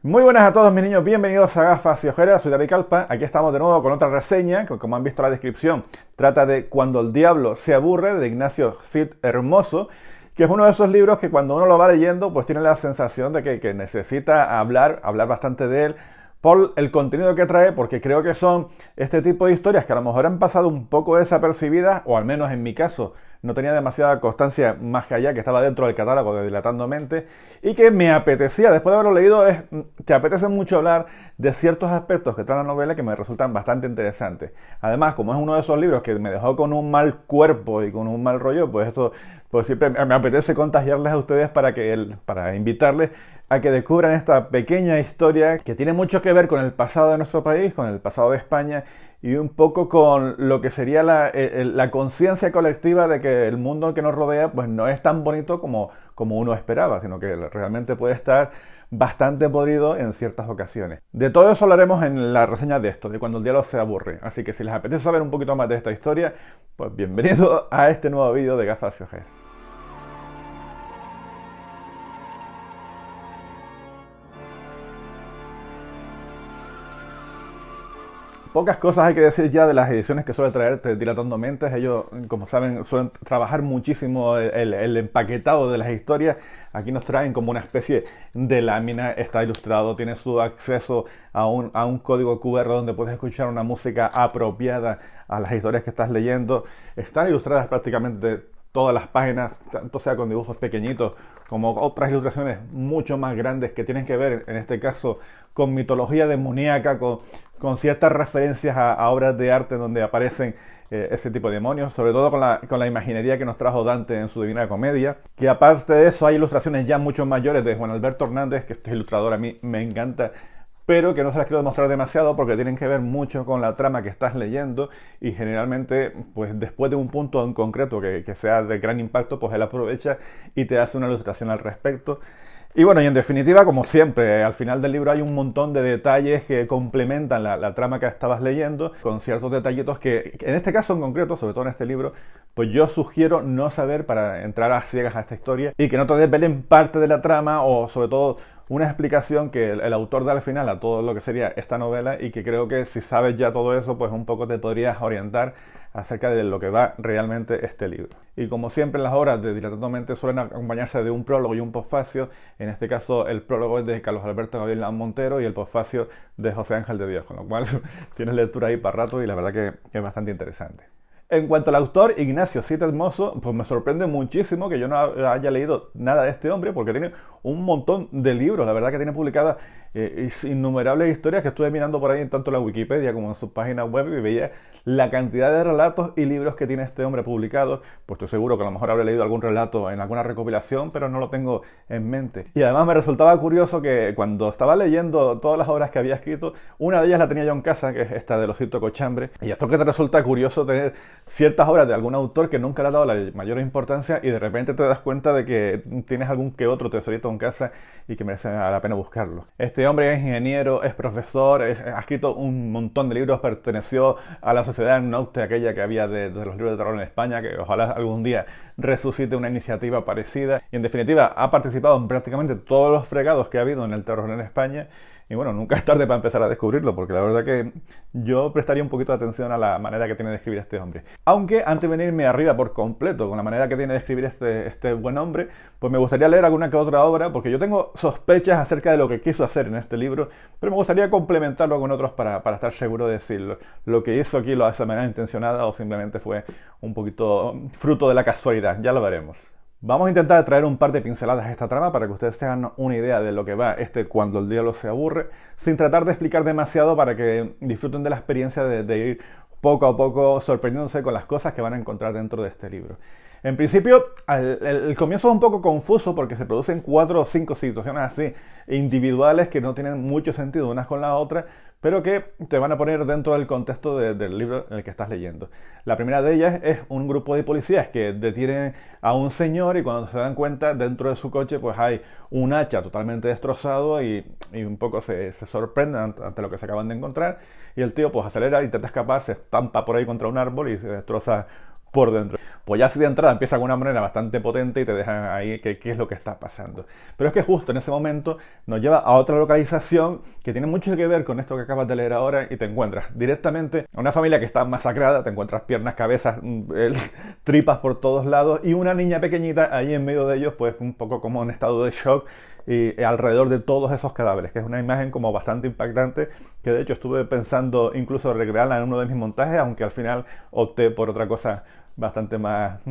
Muy buenas a todos mis niños, bienvenidos a Gafas y Ojeras, soy David Calpa. Aquí estamos de nuevo con otra reseña, que como han visto en la descripción, trata de Cuando el diablo se aburre, de Ignacio Cid Hermoso, que es uno de esos libros que cuando uno lo va leyendo, pues tiene la sensación de que necesita hablar bastante de él, por el contenido que trae, porque creo que son este tipo de historias que a lo mejor han pasado un poco desapercibidas, o al menos en mi caso, no tenía demasiada constancia más que allá, que estaba dentro del catálogo de Dilatando Mentes, y que me apetecía, después de haberlo leído, te apetece mucho hablar de ciertos aspectos que trae la novela que me resultan bastante interesantes. Además, como es uno de esos libros que me dejó con un mal cuerpo y con un mal rollo, pues esto pues siempre me apetece contagiarles a ustedes para invitarles a que descubran esta pequeña historia que tiene mucho que ver con el pasado de nuestro país, con el pasado de España y un poco con lo que sería la conciencia colectiva de que el mundo que nos rodea pues no es tan bonito como uno esperaba, sino que realmente puede estar bastante podrido en ciertas ocasiones. De todo eso hablaremos en la reseña de esto, de Cuando el diablo se aburre. Así que si les apetece saber un poquito más de esta historia, pues bienvenido a este nuevo vídeo de Gafas y Ojeras. Pocas cosas hay que decir ya de las ediciones que suele traer Dilatando Mentes. Ellos, como saben, suelen trabajar muchísimo el empaquetado de las historias. Aquí nos traen como una especie de lámina, está ilustrado, tiene su acceso a un código QR donde puedes escuchar una música apropiada a las historias que estás leyendo. Están ilustradas prácticamente todas las páginas, tanto sea con dibujos pequeñitos como otras ilustraciones mucho más grandes que tienen que ver, en este caso, con mitología demoníaca, con ciertas referencias a obras de arte donde aparecen ese tipo de demonios, sobre todo con la imaginería que nos trajo Dante en su Divina Comedia, que aparte de eso hay ilustraciones ya mucho mayores de Juan Alberto Hernández, que este ilustrador a mí me encanta, pero que no se las quiero demostrar demasiado porque tienen que ver mucho con la trama que estás leyendo y generalmente, pues después de un punto en concreto que sea de gran impacto, pues él aprovecha y te hace una ilustración al respecto. Y bueno, y en definitiva, como siempre, al final del libro hay un montón de detalles que complementan la trama que estabas leyendo, con ciertos detallitos que en este caso en concreto, sobre todo en este libro, pues yo sugiero no saber para entrar a ciegas a esta historia y que no te desvelen parte de la trama o sobre todo una explicación que el autor da al final a todo lo que sería esta novela y que creo que si sabes ya todo eso, pues un poco te podrías orientar acerca de lo que va realmente este libro. Y como siempre en las obras de Dilatando Mentes suelen acompañarse de un prólogo y un posfacio, en este caso el prólogo es de Carlos Alberto Gavilán Montero y el posfacio de José Ángel de Dios, con lo cual tienes lectura ahí para rato y la verdad que es bastante interesante. En cuanto al autor, Ignacio Cid Hermoso, pues me sorprende muchísimo que yo no haya leído nada de este hombre porque tiene un montón de libros, la verdad que tiene publicadas innumerables historias que estuve mirando por ahí en tanto en la Wikipedia como en su página web y veía la cantidad de relatos y libros que tiene este hombre publicados. Pues estoy seguro que a lo mejor habré leído algún relato en alguna recopilación, pero no lo tengo en mente. Y además me resultaba curioso que cuando estaba leyendo todas las obras que había escrito, una de ellas la tenía yo en casa, que es esta de Osito Cochambre. Y esto que te resulta curioso tener ciertas obras de algún autor que nunca le ha dado la mayor importancia y de repente te das cuenta de que tienes algún que otro tesorito en casa y que merece la pena buscarlo. Este hombre es ingeniero, es profesor, ha escrito un montón de libros, perteneció a la sociedad Naute, aquella que había de los libros de terror en España, que ojalá algún día resucite una iniciativa parecida. Y en definitiva ha participado en prácticamente todos los fregados que ha habido en el terror en España. Y bueno, nunca es tarde para empezar a descubrirlo, porque la verdad que yo prestaría un poquito de atención a la manera que tiene de escribir este hombre. Aunque antes de venirme arriba por completo con la manera que tiene de escribir este buen hombre, pues me gustaría leer alguna que otra obra, porque yo tengo sospechas acerca de lo que quiso hacer en este libro, pero me gustaría complementarlo con otros para estar seguro de si lo que hizo aquí lo hace de manera intencionada o simplemente fue un poquito fruto de la casualidad. Ya lo veremos. Vamos a intentar traer un par de pinceladas a esta trama para que ustedes tengan una idea de lo que va Cuando el diablo se aburre, sin tratar de explicar demasiado para que disfruten de la experiencia de ir poco a poco sorprendiéndose con las cosas que van a encontrar dentro de este libro. En principio, el comienzo es un poco confuso porque se producen 4 o 5 situaciones así individuales que no tienen mucho sentido unas con la otra, pero que te van a poner dentro del contexto del libro en el que estás leyendo. La primera de ellas es un grupo de policías que detienen a un señor y cuando se dan cuenta dentro de su coche pues hay un hacha totalmente destrozado y un poco se sorprenden ante lo que se acaban de encontrar y el tío pues acelera, intenta escapar, se estampa por ahí contra un árbol y se destroza por dentro. Pues ya así de entrada empieza de una manera bastante potente y te dejan ahí qué es lo que está pasando. Pero es que justo en ese momento nos lleva a otra localización que tiene mucho que ver con esto que acabas de leer ahora y te encuentras directamente a una familia que está masacrada, te encuentras piernas, cabezas, tripas por todos lados y una niña pequeñita ahí en medio de ellos, pues un poco como en estado de shock y alrededor de todos esos cadáveres, que es una imagen como bastante impactante, que de hecho estuve pensando incluso recrearla en uno de mis montajes, aunque al final opté por otra cosa bastante más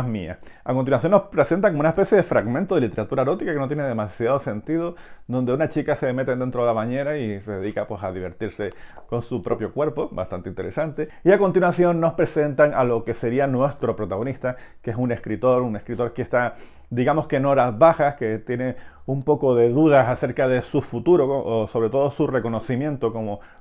mía. A continuación nos presenta como una especie de fragmento de literatura erótica que no tiene demasiado sentido, donde una chica se mete dentro de la bañera y se dedica pues a divertirse con su propio cuerpo, bastante interesante. Y a continuación nos presentan a lo que sería nuestro protagonista, que es un escritor que está, digamos que en horas bajas, que tiene un poco de dudas acerca de su futuro o sobre todo su reconocimiento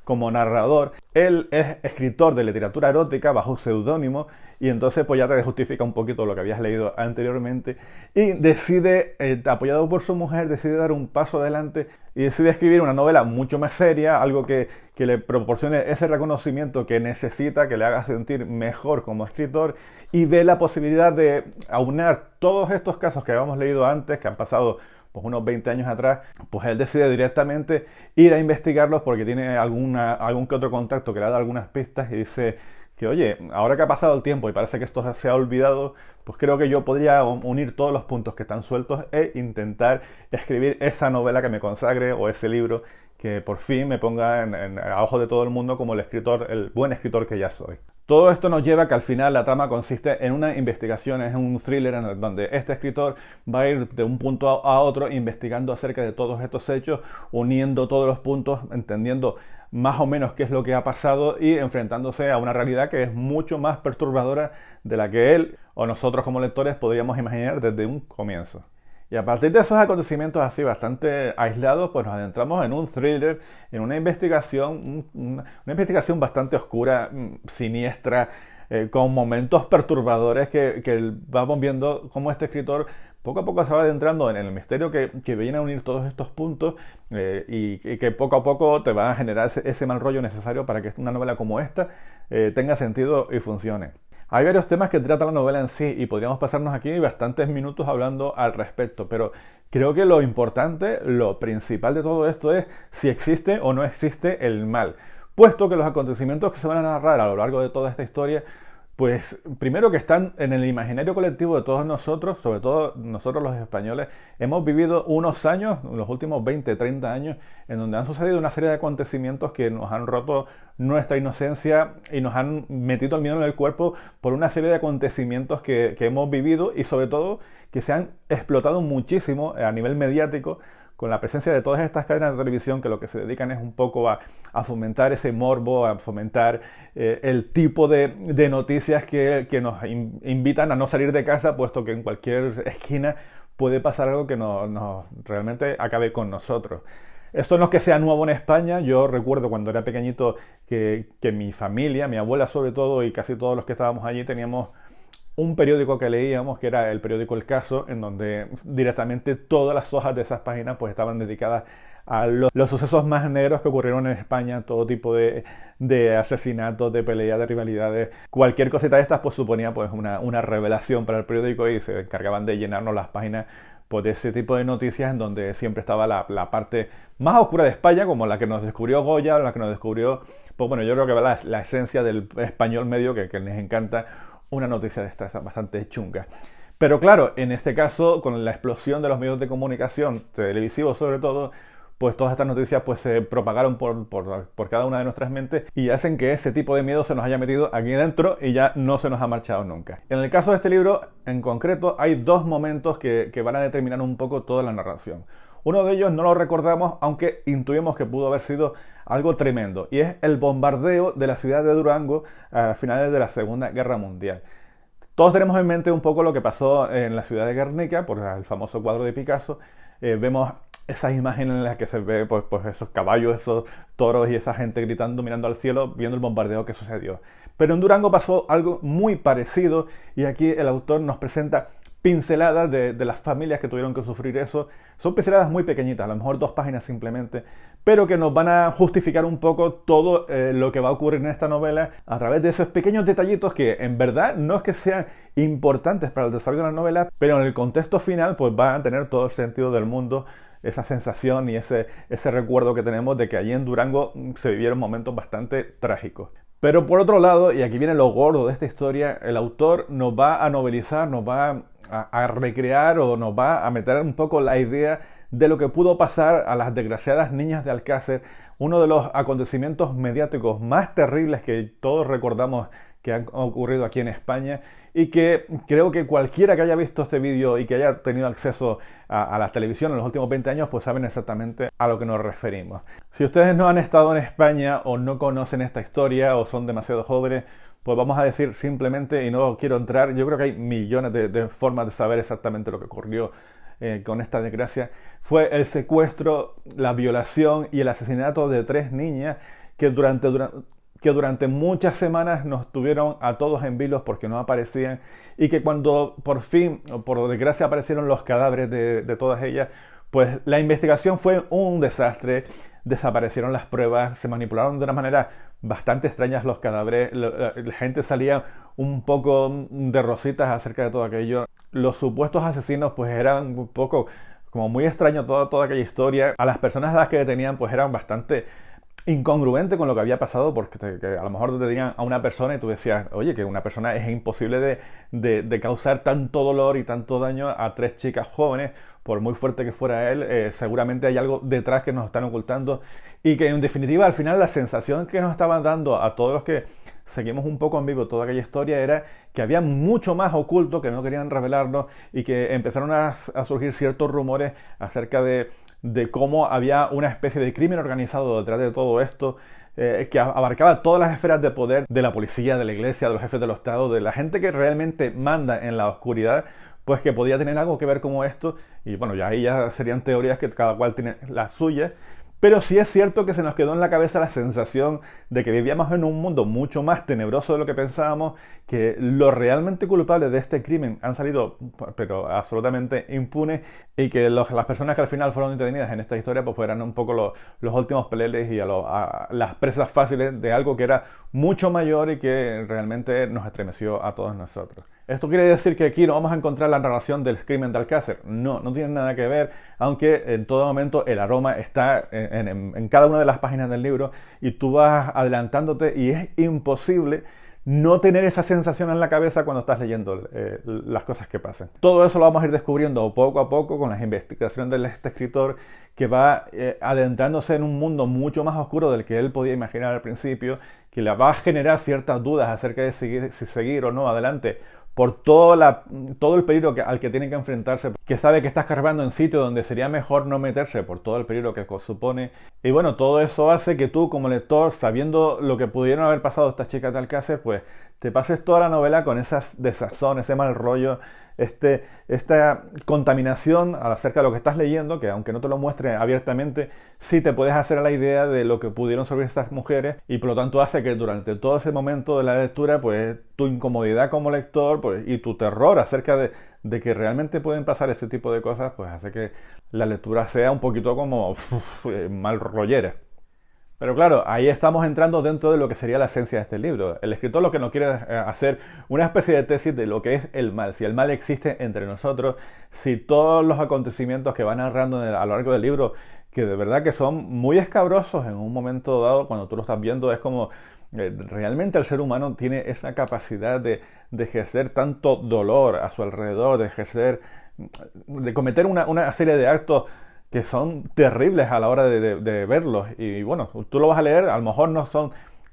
como narrador. Él es escritor de literatura erótica bajo seudónimo y entonces pues ya te justifica un poquito lo que habías leído anteriormente y decide, apoyado por su mujer, decide dar un paso adelante y decide escribir una novela mucho más seria, algo que le proporcione ese reconocimiento que necesita, que le haga sentir mejor como escritor y ve la posibilidad de aunar todos estos casos que habíamos leído antes, que han pasado pues unos 20 años atrás, pues él decide directamente ir a investigarlos porque tiene algún que otro contacto que le da algunas pistas y dice que, oye, ahora que ha pasado el tiempo y parece que esto se ha olvidado, pues creo que yo podría unir todos los puntos que están sueltos e intentar escribir esa novela que me consagre o ese libro que por fin me ponga a ojos de todo el mundo como el buen escritor que ya soy. Todo esto nos lleva a que al final la trama consiste en una investigación, es un thriller en donde este escritor va a ir de un punto a otro investigando acerca de todos estos hechos, uniendo todos los puntos, entendiendo más o menos qué es lo que ha pasado y enfrentándose a una realidad que es mucho más perturbadora de la que él o nosotros como lectores podríamos imaginar desde un comienzo. Y a partir de esos acontecimientos así bastante aislados, pues nos adentramos en un thriller, en una investigación bastante oscura, siniestra, con momentos perturbadores que vamos viendo cómo este escritor poco a poco se va adentrando en el misterio que viene a unir todos estos puntos y que poco a poco te va a generar ese mal rollo necesario para que una novela como esta tenga sentido y funcione. Hay varios temas que trata la novela en sí y podríamos pasarnos aquí bastantes minutos hablando al respecto, pero creo que lo importante, lo principal de todo esto es si existe o no existe el mal, puesto que los acontecimientos que se van a narrar a lo largo de toda esta historia, pues primero que están en el imaginario colectivo de todos nosotros, sobre todo nosotros los españoles, hemos vivido unos años, los últimos 20, 30 años, en donde han sucedido una serie de acontecimientos que nos han roto nuestra inocencia y nos han metido el miedo en el cuerpo por una serie de acontecimientos que hemos vivido y sobre todo que se han explotado muchísimo a nivel mediático con la presencia de todas estas cadenas de televisión que lo que se dedican es un poco a fomentar ese morbo, a fomentar el tipo de noticias que nos invitan a no salir de casa, puesto que en cualquier esquina puede pasar algo que realmente acabe con nosotros. Esto no es que sea nuevo en España. Yo recuerdo cuando era pequeñito que mi familia, mi abuela sobre todo y casi todos los que estábamos allí teníamos un periódico que leíamos, que era el periódico El Caso, en donde directamente todas las hojas de esas páginas pues estaban dedicadas a los sucesos más negros que ocurrieron en España, todo tipo de asesinatos, de peleas, de rivalidades. Cualquier cosita de estas pues suponía pues una revelación para el periódico y se encargaban de llenarnos las páginas pues, de ese tipo de noticias en donde siempre estaba la parte más oscura de España, como la que nos descubrió Goya, la que nos descubrió, pues bueno, yo creo que va la esencia del español medio que les encanta una noticia de estas bastante chunga. Pero claro, en este caso, con la explosión de los medios de comunicación, televisivos sobre todo, pues todas estas noticias pues se propagaron por cada una de nuestras mentes y hacen que ese tipo de miedo se nos haya metido aquí dentro y ya no se nos ha marchado nunca. En el caso de este libro, en concreto, hay dos momentos que van a determinar un poco toda la narración. Uno de ellos no lo recordamos, aunque intuimos que pudo haber sido algo tremendo, y es el bombardeo de la ciudad de Durango a finales de la Segunda Guerra Mundial. Todos tenemos en mente un poco lo que pasó en la ciudad de Guernica, por el famoso cuadro de Picasso. Vemos esas imágenes en las que se ve pues esos caballos, esos toros y esa gente gritando, mirando al cielo, viendo el bombardeo que sucedió. Pero en Durango pasó algo muy parecido y aquí el autor nos presenta pinceladas de las familias que tuvieron que sufrir eso. Son pinceladas muy pequeñitas, a lo mejor 2 páginas simplemente, pero que nos van a justificar un poco todo lo que va a ocurrir en esta novela a través de esos pequeños detallitos que en verdad no es que sean importantes para el desarrollo de la novela, pero en el contexto final pues van a tener todo el sentido del mundo, esa sensación y ese recuerdo que tenemos de que allí en Durango se vivieron momentos bastante trágicos. Pero por otro lado, y aquí viene lo gordo de esta historia, el autor nos va a novelizar, nos va a recrear o nos va a meter un poco la idea de lo que pudo pasar a las desgraciadas niñas de Alcácer, uno de los acontecimientos mediáticos más terribles que todos recordamos que han ocurrido aquí en España y que creo que cualquiera que haya visto este vídeo y que haya tenido acceso a la televisión en los últimos 20 años pues saben exactamente a lo que nos referimos. Si ustedes no han estado en España o no conocen esta historia o son demasiado jóvenes, pues vamos a decir simplemente, y no quiero entrar, yo creo que hay millones de formas de saber exactamente lo que ocurrió con esta desgracia, fue el secuestro, la violación y el asesinato de 3 niñas que durante muchas semanas nos tuvieron a todos en vilos porque no aparecían y que cuando por fin, por desgracia, aparecieron los cadáveres de todas ellas, pues la investigación fue un desastre, desaparecieron las pruebas, se manipularon de una manera bastante extraña los cadáveres, la gente salía un poco de rositas acerca de todo aquello. Los supuestos asesinos pues eran un poco como muy extraño toda aquella historia. A las personas a las que detenían pues eran bastante incongruente con lo que había pasado, porque que a lo mejor te dirían a una persona y tú decías, oye, que una persona es imposible de causar tanto dolor y tanto daño a 3 chicas jóvenes, por muy fuerte que fuera él, seguramente hay algo detrás que nos están ocultando y que en definitiva al final la sensación que nos estaban dando a todos los que seguimos un poco en vivo toda aquella historia era que había mucho más oculto que no querían revelarnos y que empezaron a surgir ciertos rumores acerca de cómo había una especie de crimen organizado detrás de todo esto, que abarcaba todas las esferas de poder de la policía, de la iglesia, de los jefes de los estados, de la gente que realmente manda en la oscuridad, pues que podía tener algo que ver con esto. Y bueno, ya ahí ya serían teorías que cada cual tiene las suyas. Pero sí es cierto que se nos quedó en la cabeza la sensación de que vivíamos en un mundo mucho más tenebroso de lo que pensábamos, que los realmente culpables de este crimen han salido, pero absolutamente impunes, y que las personas que al final fueron detenidas en esta historia pues eran un poco los últimos peleles y a las presas fáciles de algo que era mucho mayor y que realmente nos estremeció a todos nosotros. ¿Esto quiere decir que aquí no vamos a encontrar la narración del crimen de Alcácer? No, no tiene nada que ver, aunque en todo momento el aroma está en cada una de las páginas del libro y tú vas adelantándote y es imposible no tener esa sensación en la cabeza cuando estás leyendo las cosas que pasan. Todo eso lo vamos a ir descubriendo poco a poco con las investigaciones de este escritor que va adentrándose en un mundo mucho más oscuro del que él podía imaginar al principio, que le va a generar ciertas dudas acerca de si seguir o no adelante por todo el peligro al que tiene que enfrentarse, que sabe que está escarbando en sitio donde sería mejor no meterse por todo el peligro que supone. Y bueno, todo eso hace que tú como lector, sabiendo lo que pudieron haber pasado estas chicas de Alcácer, pues te pases toda la novela con esas desazón, ese mal rollo, esta contaminación acerca de lo que estás leyendo, que aunque no te lo muestre abiertamente, sí te puedes hacer a la idea de lo que pudieron sobre estas mujeres y por lo tanto hace que durante todo ese momento de la lectura, pues tu incomodidad como lector pues, y tu terror acerca de que realmente pueden pasar ese tipo de cosas, pues hace que la lectura sea un poquito como mal rollera. Pero claro, ahí estamos entrando dentro de lo que sería la esencia de este libro. El escritor lo que nos quiere hacer una especie de tesis de lo que es el mal, si el mal existe entre nosotros, si todos los acontecimientos que van narrando a lo largo del libro, que de verdad que son muy escabrosos en un momento dado, cuando tú lo estás viendo, es como realmente el ser humano tiene esa capacidad de ejercer tanto dolor a su alrededor, de cometer una serie de actos que son terribles a la hora de verlos. Y bueno, tú lo vas a leer, a lo mejor no son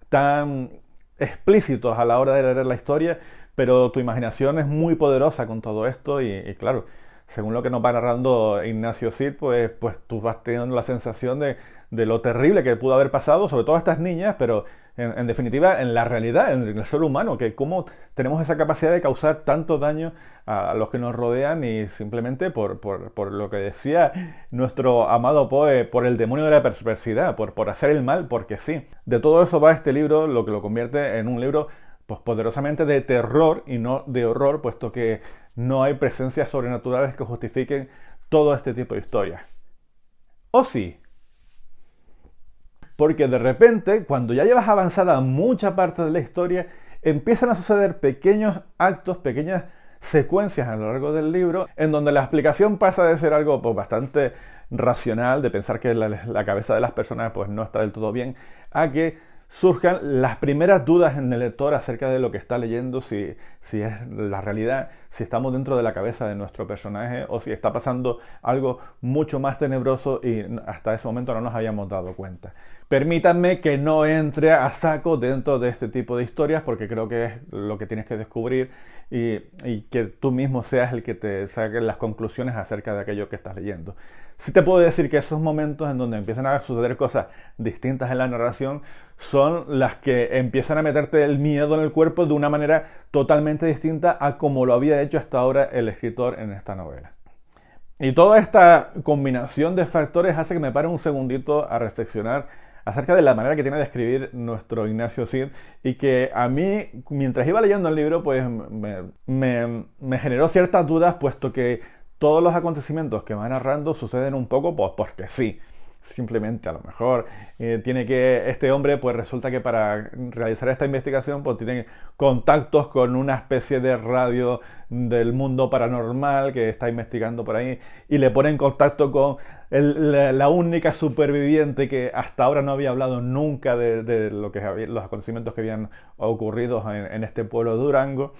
tan explícitos a la hora de leer la historia, pero tu imaginación es muy poderosa con todo esto y claro, según lo que nos va narrando Ignacio Cid, pues tú vas teniendo la sensación de lo terrible que pudo haber pasado, sobre todo a estas niñas, pero en definitiva en la realidad, en el ser humano, que cómo tenemos esa capacidad de causar tanto daño a los que nos rodean y simplemente por lo que decía nuestro amado Poe, por el demonio de la perversidad, por hacer el mal, porque sí. De todo eso va este libro, lo que lo convierte en un libro pues poderosamente de terror y no de horror, puesto que no hay presencias sobrenaturales que justifiquen todo este tipo de historias. ¿O sí? Porque de repente, cuando ya llevas avanzada mucha parte de la historia, empiezan a suceder pequeños actos, pequeñas secuencias a lo largo del libro, en donde la explicación pasa de ser algo pues, bastante racional, de pensar que la cabeza de las personas pues, no está del todo bien, a que surjan las primeras dudas en el lector acerca de lo que está leyendo, si es la realidad, si estamos dentro de la cabeza de nuestro personaje o si está pasando algo mucho más tenebroso y hasta ese momento no nos habíamos dado cuenta. Permítanme que no entre a saco dentro de este tipo de historias porque creo que es lo que tienes que descubrir y que tú mismo seas el que te saque las conclusiones acerca de aquello que estás leyendo. Sí te puedo decir que esos momentos en donde empiezan a suceder cosas distintas en la narración son las que empiezan a meterte el miedo en el cuerpo de una manera totalmente distinta a como lo había hecho hasta ahora el escritor en esta novela. Y toda esta combinación de factores hace que me pare un segundito a reflexionar acerca de la manera que tiene de escribir nuestro Ignacio Cid y que a mí, mientras iba leyendo el libro, pues me generó ciertas dudas, puesto que todos los acontecimientos que va narrando suceden un poco pues porque sí. Simplemente a lo mejor tiene que este hombre pues resulta que para realizar esta investigación pues tiene contactos con una especie de radio del mundo paranormal que está investigando por ahí y le pone en contacto con la única superviviente que hasta ahora no había hablado nunca de lo que los acontecimientos que habían ocurrido en este pueblo de Durango,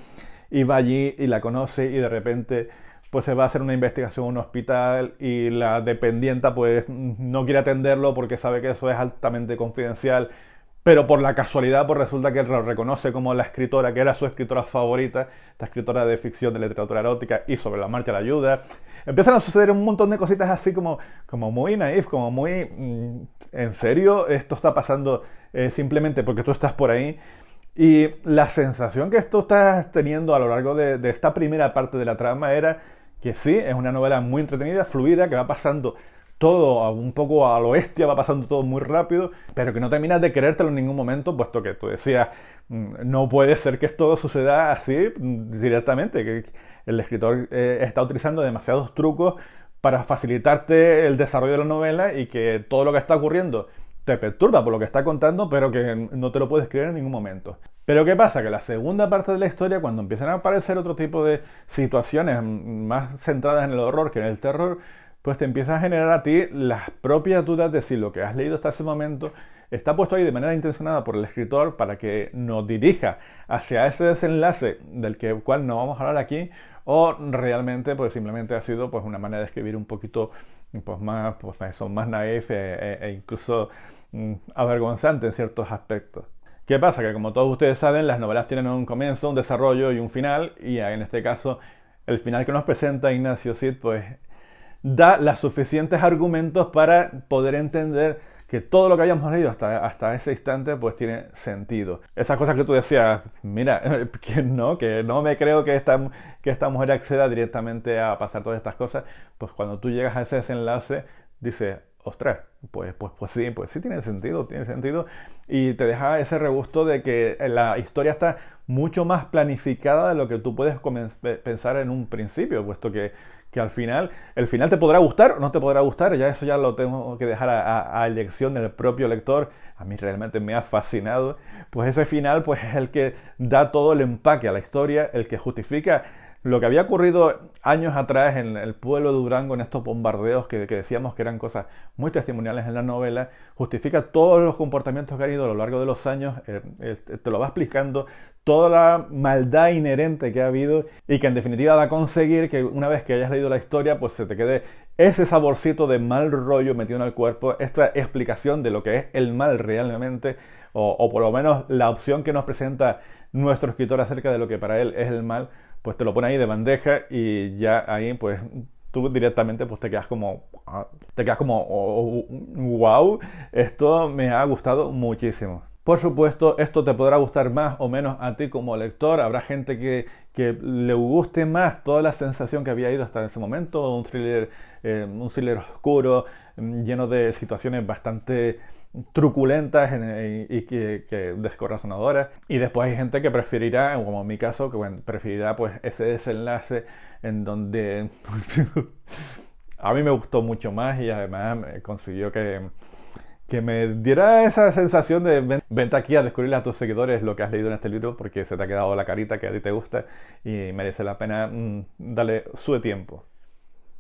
y va allí y la conoce y de repente pues se va a hacer una investigación en un hospital y la dependienta pues no quiere atenderlo porque sabe que eso es altamente confidencial, pero por la casualidad pues resulta que él lo reconoce como la escritora, que era su escritora favorita, esta escritora de ficción, de literatura erótica, y sobre la marcha la ayuda. Empiezan a suceder un montón de cositas así como muy naif, como muy en serio, esto está pasando simplemente porque tú estás por ahí. Y la sensación que esto estás teniendo a lo largo de esta primera parte de la trama era que sí, es una novela muy entretenida, fluida, que va pasando todo un poco a lo bestia, va pasando todo muy rápido, pero que no terminas de querértelo en ningún momento, puesto que tú decías, no puede ser que esto suceda así directamente, que el escritor está utilizando demasiados trucos para facilitarte el desarrollo de la novela y que todo lo que está ocurriendo te perturba por lo que está contando, pero que no te lo puedes creer en ningún momento. Pero ¿qué pasa? Que la segunda parte de la historia, cuando empiezan a aparecer otro tipo de situaciones más centradas en el horror que en el terror, pues te empieza a generar a ti las propias dudas de si lo que has leído hasta ese momento está puesto ahí de manera intencionada por el escritor para que nos dirija hacia ese desenlace del cual no vamos a hablar aquí, o realmente pues simplemente ha sido pues una manera de escribir un poquito pues más naif e incluso avergonzante en ciertos aspectos. ¿Qué pasa? Que como todos ustedes saben, las novelas tienen un comienzo, un desarrollo y un final, y en este caso el final que nos presenta Ignacio Cid pues da los suficientes argumentos para poder entender que todo lo que habíamos leído hasta ese instante pues tiene sentido. Esas cosas que tú decías, mira, que no me creo que esta mujer acceda directamente a pasar todas estas cosas, pues cuando tú llegas a ese desenlace dices, ostras, pues sí tiene sentido, y te deja ese regusto de que la historia está mucho más planificada de lo que tú puedes pensar en un principio, puesto que al final, el final te podrá gustar o no te podrá gustar, ya eso ya lo tengo que dejar a elección del propio lector. A mí realmente me ha fascinado, pues ese final pues es el que da todo el empaque a la historia, el que justifica lo que había ocurrido años atrás en el pueblo de Durango, en estos bombardeos que decíamos que eran cosas muy testimoniales en la novela, justifica todos los comportamientos que han ido a lo largo de los años, te lo va explicando, toda la maldad inherente que ha habido y que en definitiva va a conseguir que una vez que hayas leído la historia, pues se te quede ese saborcito de mal rollo metido en el cuerpo, esta explicación de lo que es el mal realmente, o por lo menos la opción que nos presenta nuestro escritor acerca de lo que para él es el mal, pues te lo pone ahí de bandeja y ya ahí pues tú directamente pues te quedas como wow, esto me ha gustado muchísimo. Por supuesto, esto te podrá gustar más o menos a ti como lector. Habrá gente que le guste más toda la sensación que había ido hasta ese momento, un thriller oscuro, lleno de situaciones bastante truculentas y que descorazonadoras. Y después hay gente que preferirá, como en mi caso, que bueno, preferirá pues ese desenlace en donde a mí me gustó mucho más y además consiguió que me diera esa sensación de vente aquí a descubrirle a tus seguidores lo que has leído en este libro porque se te ha quedado la carita que a ti te gusta y merece la pena darle su tiempo.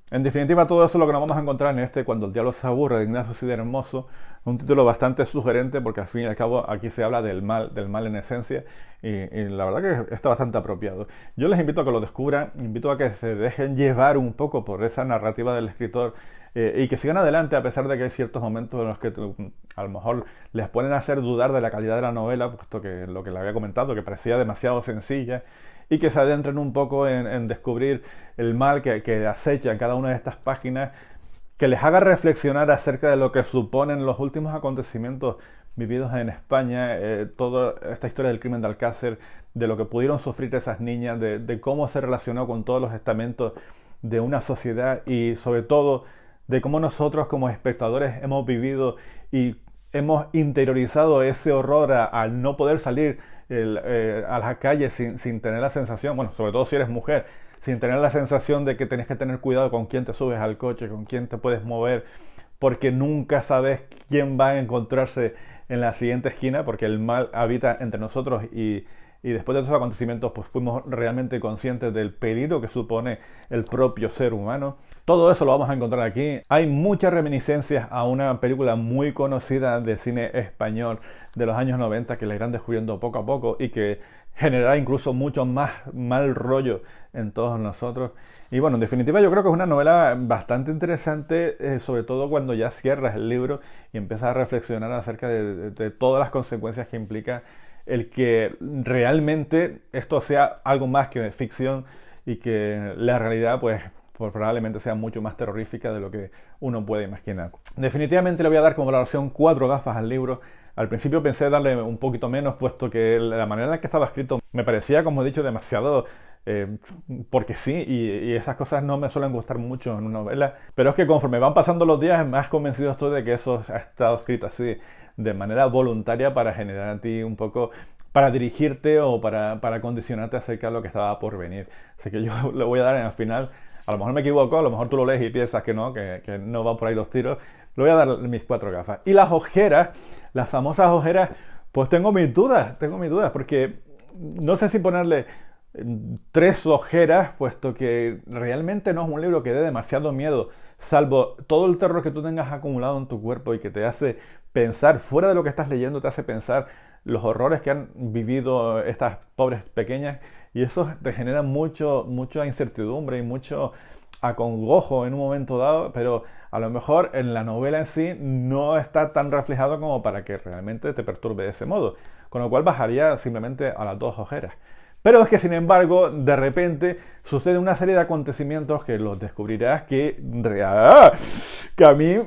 En definitiva, todo eso es lo que nos vamos a encontrar en este Cuando el diablo se aburre de Ignacio Cid Hermoso, un título bastante sugerente porque al fin y al cabo aquí se habla del mal en esencia y la verdad que está bastante apropiado. Yo les invito a que lo descubran, invito a que se dejen llevar un poco por esa narrativa del escritor y que sigan adelante a pesar de que hay ciertos momentos en los que a lo mejor les pueden hacer dudar de la calidad de la novela, puesto que lo que le había comentado, que parecía demasiado sencilla, y que se adentren un poco en descubrir el mal que acecha en cada una de estas páginas, que les haga reflexionar acerca de lo que suponen los últimos acontecimientos vividos en España, toda esta historia del crimen de Alcácer, de lo que pudieron sufrir esas niñas, de cómo se relacionó con todos los estamentos de una sociedad y sobre todo de cómo nosotros como espectadores hemos vivido y hemos interiorizado ese horror al no poder salir a las calles sin tener la sensación, bueno, sobre todo si eres mujer, sin tener la sensación de que tenés que tener cuidado con quién te subes al coche, con quién te puedes mover, porque nunca sabes quién va a encontrarse en la siguiente esquina, porque el mal habita entre nosotros y después de esos acontecimientos pues fuimos realmente conscientes del peligro que supone el propio ser humano. Todo eso lo vamos a encontrar aquí. Hay muchas reminiscencias a una película muy conocida del cine español de los años 90 que la irán descubriendo poco a poco y que generará incluso mucho más mal rollo en todos nosotros. Y bueno, en definitiva yo creo que es una novela bastante interesante, sobre todo cuando ya cierras el libro y empiezas a reflexionar acerca de todas las consecuencias que implica el que realmente esto sea algo más que ficción y que la realidad pues probablemente sea mucho más terrorífica de lo que uno puede imaginar. Definitivamente le voy a dar como valoración 4 gafas al libro. Al principio pensé darle un poquito menos, puesto que la manera en la que estaba escrito me parecía, como he dicho, demasiado porque sí, y esas cosas no me suelen gustar mucho en una novela, pero es que conforme van pasando los días más convencido estoy de que eso ha estado escrito así de manera voluntaria para generar a ti un poco, para dirigirte o para condicionarte acerca de lo que estaba por venir. Así que yo le voy a dar al final, a lo mejor me equivoco, a lo mejor tú lo lees y piensas que no va por ahí los tiros, le voy a dar mis 4 gafas. Y las ojeras, las famosas ojeras, pues tengo mis dudas, porque no sé si ponerle 3 ojeras, puesto que realmente no es un libro que dé demasiado miedo, salvo todo el terror que tú tengas acumulado en tu cuerpo y que te hace pensar, fuera de lo que estás leyendo, te hace pensar los horrores que han vivido estas pobres pequeñas, y eso te genera mucha incertidumbre y mucho acongojo en un momento dado, pero a lo mejor en la novela en sí no está tan reflejado como para que realmente te perturbe de ese modo, con lo cual bajaría simplemente a las 2 ojeras. Pero es que, sin embargo, de repente sucede una serie de acontecimientos que los descubrirás que a mí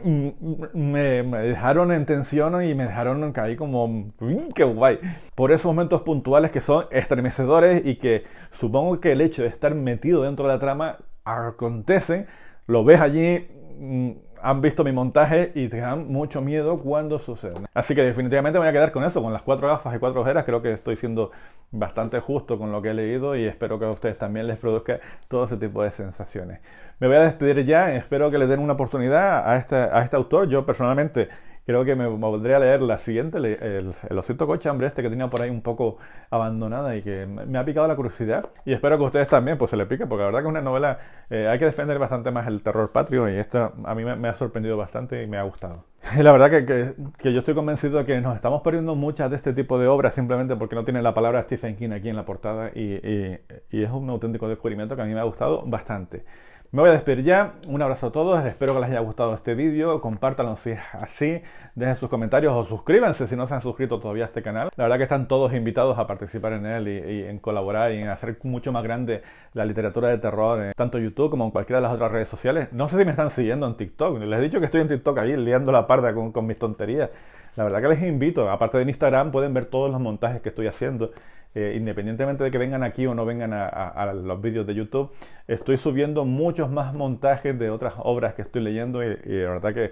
me dejaron en tensión y me dejaron caer como ¡qué guay! Por esos momentos puntuales que son estremecedores y que supongo que el hecho de estar metido dentro de la trama acontecen, lo ves allí, han visto mi montaje y te dan mucho miedo cuando sucede. Así que definitivamente me voy a quedar con eso, con las 4 gafas y 4 ojeras. Creo que estoy siendo bastante justo con lo que he leído y espero que a ustedes también les produzca todo ese tipo de sensaciones. Me voy a despedir ya, espero que les den una oportunidad a este autor. Yo personalmente creo que me volveré a leer la siguiente, el osito cochambre que tenía por ahí un poco abandonada y que me ha picado la curiosidad. Y espero que a ustedes también pues se les pique, porque la verdad que es una novela, hay que defender bastante más el terror patrio y esto a mí me ha sorprendido bastante y me ha gustado. Y la verdad que yo estoy convencido de que nos estamos perdiendo muchas de este tipo de obras simplemente porque no tiene la palabra Stephen King aquí en la portada y es un auténtico descubrimiento que a mí me ha gustado bastante. Me voy a despedir ya, un abrazo a todos, espero que les haya gustado este vídeo, compártanlo si es así, dejen sus comentarios o suscríbanse si no se han suscrito todavía a este canal. La verdad que están todos invitados a participar en él y en colaborar y en hacer mucho más grande la literatura de terror en tanto YouTube como en cualquiera de las otras redes sociales. No sé si me están siguiendo en TikTok, les he dicho que estoy en TikTok ahí liando la parda con mis tonterías. La verdad que les invito, aparte de en Instagram pueden ver todos los montajes que estoy haciendo. Independientemente de que vengan aquí o no vengan a los vídeos de YouTube, estoy subiendo muchos más montajes de otras obras que estoy leyendo y la verdad que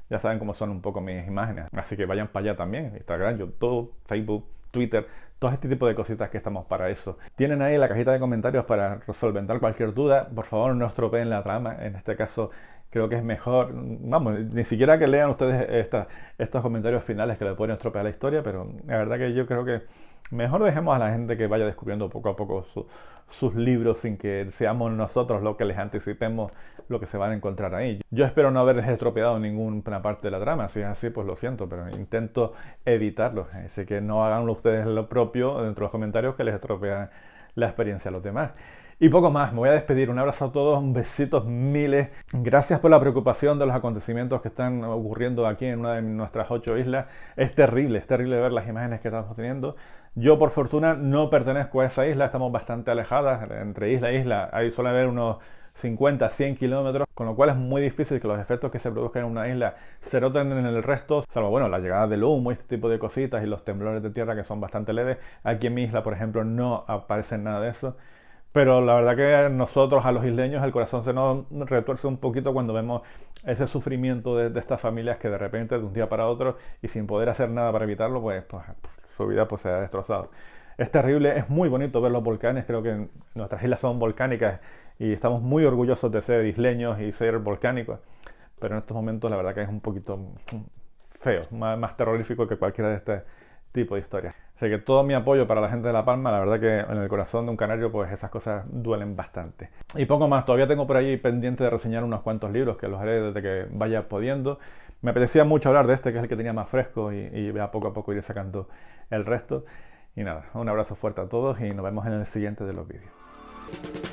ya saben cómo son un poco mis imágenes. Así que vayan para allá también, Instagram, YouTube, Facebook, Twitter, todo este tipo de cositas que estamos para eso. Tienen ahí la cajita de comentarios para solventar cualquier duda. Por favor, no estropeen la trama. En este caso, creo que es mejor, vamos, ni siquiera que lean ustedes estos comentarios finales que le pueden estropear la historia, pero la verdad que yo creo que mejor dejemos a la gente que vaya descubriendo poco a poco sus libros sin que seamos nosotros los que les anticipemos lo que se van a encontrar ahí. Yo espero no haberles estropeado ninguna parte de la trama. Si es así, pues lo siento, pero intento evitarlo. Así que no hagan ustedes lo propio dentro de los comentarios que les estropean la experiencia a los demás. Y poco más, me voy a despedir. Un abrazo a todos, un besitos miles. Gracias por la preocupación de los acontecimientos que están ocurriendo aquí en una de nuestras 8 islas. Es terrible ver las imágenes que estamos teniendo. Yo, por fortuna, no pertenezco a esa isla, estamos bastante alejadas. Entre isla e isla ahí suele haber unos 50, 100 kilómetros, con lo cual es muy difícil que los efectos que se produzcan en una isla se noten en el resto, salvo, bueno, la llegada del humo y este tipo de cositas y los temblores de tierra que son bastante leves. Aquí en mi isla, por ejemplo, no aparece nada de eso. Pero la verdad que a nosotros, a los isleños, el corazón se nos retuerce un poquito cuando vemos ese sufrimiento de estas familias que de repente, de un día para otro, y sin poder hacer nada para evitarlo, pues su vida pues, se ha destrozado. Es terrible, es muy bonito ver los volcanes. Creo que nuestras islas son volcánicas y estamos muy orgullosos de ser isleños y ser volcánicos. Pero en estos momentos la verdad que es un poquito feo, más terrorífico que cualquiera de este tipo de historias. Así que todo mi apoyo para la gente de La Palma. La verdad que en el corazón de un canario pues esas cosas duelen bastante. Y poco más, todavía tengo por ahí pendiente de reseñar unos cuantos libros que los haré desde que vaya pudiendo. Me apetecía mucho hablar de este, que es el que tenía más fresco, y a poco iré sacando el resto. Y nada, un abrazo fuerte a todos y nos vemos en el siguiente de los vídeos.